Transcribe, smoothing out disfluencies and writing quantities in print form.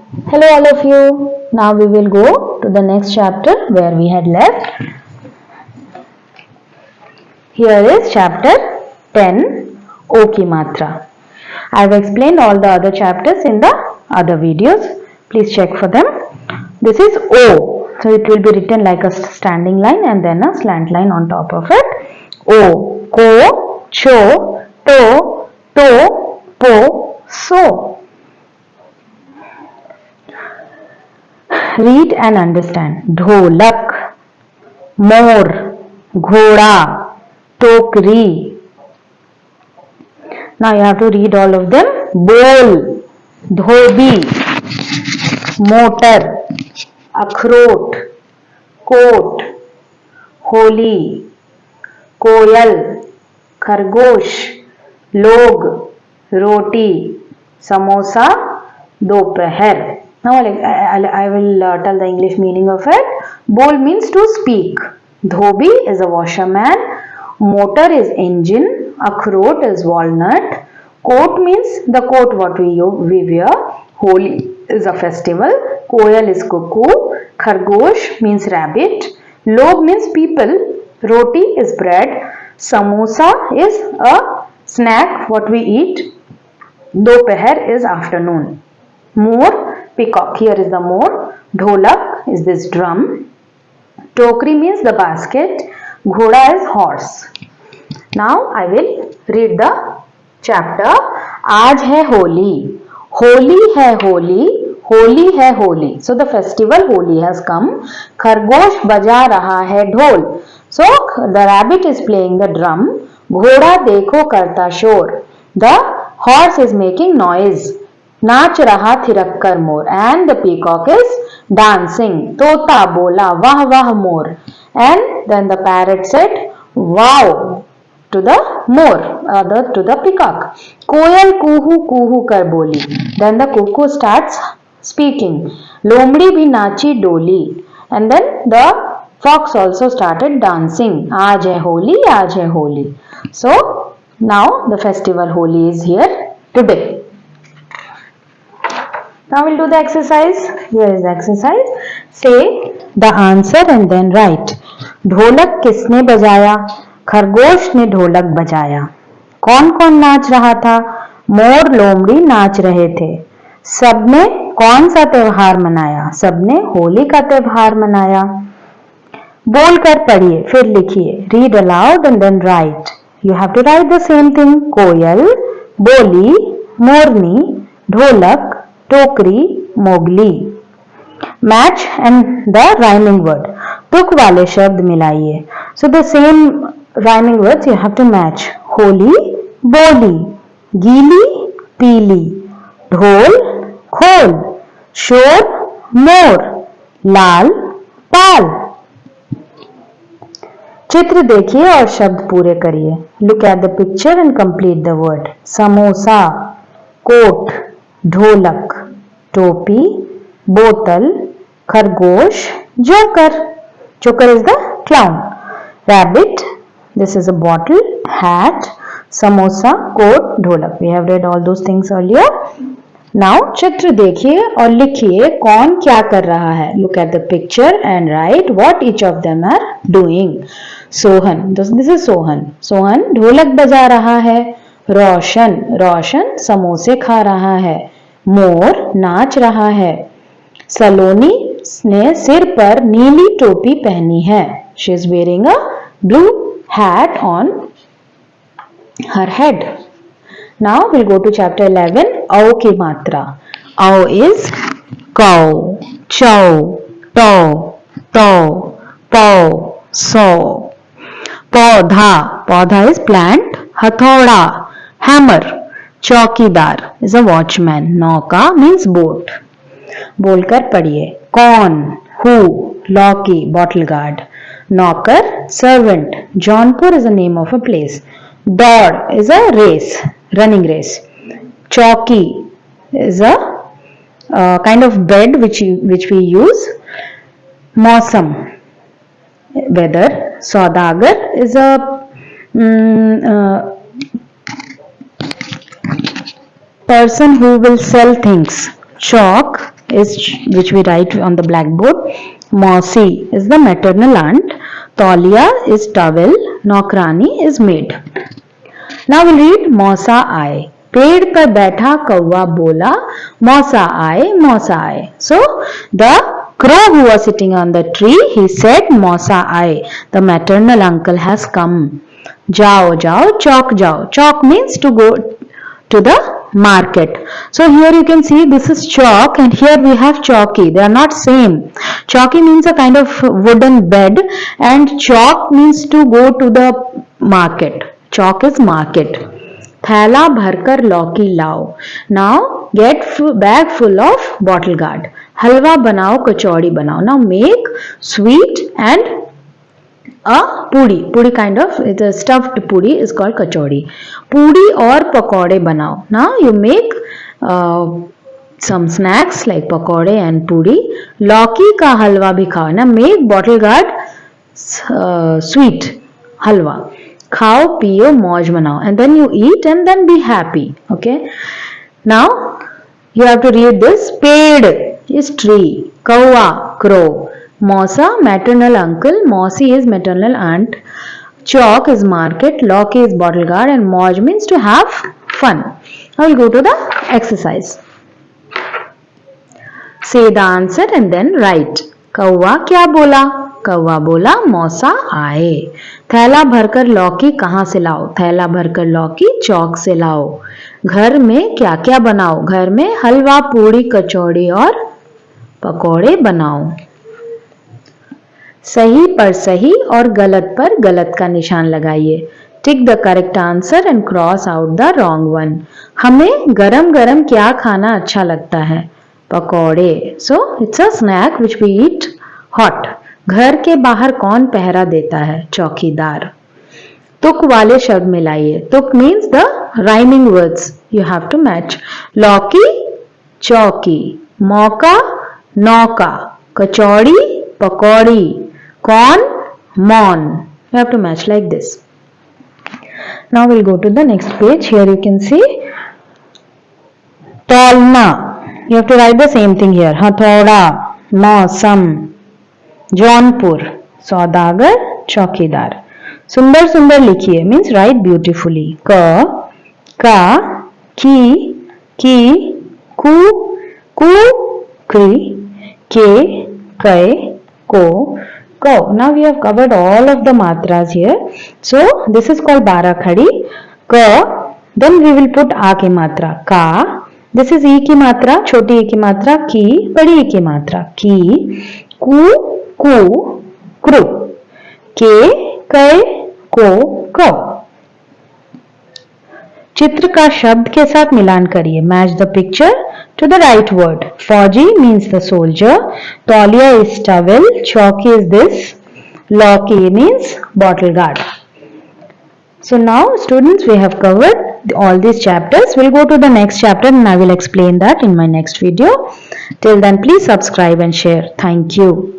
Hello all of you. Now we will go to the next chapter where we had left. Here is chapter 10, O ki matra. I have explained all the other chapters in the other videos. Please check for them. This is O. So it will be written like a standing line and then a slant line on top of it. O. Ko, cho, to, po, so. Read and understand. Dholak, Mor, Ghoda, Tokri. Now you have to read all of them. Bol, Dhobi, Motor, Akhrot, Coat, Holi, Koyal, Khargosh, Log, Roti, Samosa, Dopahar. Now I will tell the English meaning of it. Bol means to speak. Dhobi is a washerman. Motor is engine. Akhrot is walnut. Coat means the coat what we wear. Holi is a festival. Koyal is cuckoo. Khargosh means rabbit. Log means people. Roti is bread. Samosa is a snack what we eat. Dopahar is afternoon. More, peacock. Here is the more. Dholak is this drum. Tokri means the basket. Ghoda is horse. Now I will read the chapter. आज है होली. होली है होली. होली है Holi. So the festival Holi has come. खरगोश बजा रहा है ढोल. So the rabbit is playing the drum. घोड़ा देखो करता शोर. The horse is making noise. नाच रहा थिरक कर मोर. And the peacock is dancing. तोता बोला वाह वाह मोर. And then the parrot said wow to the more, to the peacock. कोयल कूहू कूहू कर बोली. Then the cuckoo starts speaking. लोमड़ी भी नाची डोली. And then the fox also started dancing. आज है होली, आज है Holi. So now the festival Holi is here today. Now we'll do the exercise. Here is the exercise. Say the answer and then write. ढोलक किसने बजाया? खरगोश ने ढोलक बजाया. कौन कौन नाच रहा था? मोर लोमड़ी नाच रहे थे. सबने कौन सा त्योहार मनाया? सबने होली का त्योहार मनाया. बोलकर पढ़िए फिर लिखिए. Read aloud and then write. You have to write the same thing. कोयल, बोली, मोरनी, ढोलक, टोकरी, Mowgli. Match and the rhyming word. तुक वाले शब्द मिलाइए. So the same rhyming words you have to match. Holi, बोली, गीली, पीली, ढोल, खोल, शोर, मोर, लाल, पाल. चित्र देखिए और शब्द पूरे करिए. Look at the picture and complete the word. Samosa, coat, dholak, topi, बोतल, khargosh, joker. Joker is the clown. Rabbit, this is a bottle, hat, samosa, coat, dholak. We have read all those things earlier. Now चित्र देखिए और लिखिए कौन क्या कर रहा है. Look at the picture and write what each of them are doing. Sohan, this is Sohan. Sohan ढोलक बजा रहा है. रोशन, रोशन समोसे खा रहा है. मोर नाच रहा है. सलोनी ने सिर पर नीली टोपी पहनी है. She is wearing a blue hat on her head. Now we'll go to chapter 11. औ की मात्रा. औ is cow, chow, tow, tow, pow, sow. पौधा, पौधा is plant. हथौड़ा, hammer. चौकीदार is a watchman. नौका means boat. बोलकर पढ़िए. कौन, who, लॉकी, bottle guard. नौकर, servant. Jaunpur is the name of a place. दौड़ is a race, running race. चौकी is a kind of bed which we use. मौसम, weather. Saudagar is a person who will sell things. Chalk is which we write on the blackboard. Mausi is the maternal aunt. Tauliya is towel. Nौकरानी is maid. Now we'll read मौसा आए. पेड़ पर बैठा कौवा बोला मौसा आए. So the crow who was sitting on the tree, he said मौसा आए. The maternal uncle has come. जाओ चौक जाओ. Chalk means to go to the market. So here you can see this is chalk and here we have chalky. They are not same. Chalky means a kind of wooden bed and chalk means to go to the market. Chalk is market. थैला भरकर लौकी लाओ. Now get bag full of bottle gourd. हलवा बनाओ कचौड़ी बनाओ. Now make sweet and a puri kind of, it's a stuffed puri is called kachori. Puri or pakode banao. Now you make some snacks like pakode and puri. Lauki ka halwa bhi khao. Now make bottle gourd sweet halwa. Khao piyo mauj manao, and then you eat and then be happy. Okay, now you have to read this. Ped is tree. Kawa crow. Mausa maternal uncle. Mausi is maternal aunt. Chalk is market. Lauki is bottle gourd, and mauj means to have fun. I will go to the exercise. Say the answer and then write. कौवा क्या बोला? कौवा बोला मौसा आए. थैला भरकर लौकी कहाँ से लाओ? थैला भरकर लौकी चौक से लाओ. घर में क्या क्या बनाओ? घर में हलवा पूड़ी कचौड़ी और पकौड़े बनाओ. सही पर सही और गलत पर गलत का निशान लगाइए. Tick the correct answer and cross out the wrong one. हमें गरम गरम क्या खाना अच्छा लगता है? पकौड़े. So it's a snack which we eat hot. घर के बाहर कौन पहरा देता है? चौकीदार. तुक वाले शब्द मिलाइए. Tuk means the rhyming words. You have to match. Lauki chauki. मौका नौका. कचौड़ी पकौड़ी. कौन मौन. You have to match like this. Now we'll go to the next page. Here you can see तौलना. You have to write the same thing here. हथौड़ा. मौसम. जौनपुर. सौदागर चौकीदार. सुंदर सुंदर लिखिए मीन्स राइट ब्यूटिफुली. क का की कु क्री के कै को को. Now we have covered all of the matras here. So this is called बाराखड़ी. क, then we will put आ की मात्रा. का, this is ई की मात्रा, छोटी ई की मात्रा. की, बड़ी ई की मात्रा. की. कु क्रू. के कै को कौ. चित्र का शब्द के साथ मिलान करिए. Match the picture to the right word. Fauji means the soldier. Tauliya is towel. Chauki is this. Lauki means bottle gourd. So now students, we have covered all these chapters. We'll go to the next chapter and I will explain that in my next video. Till then, please subscribe and share. Thank you.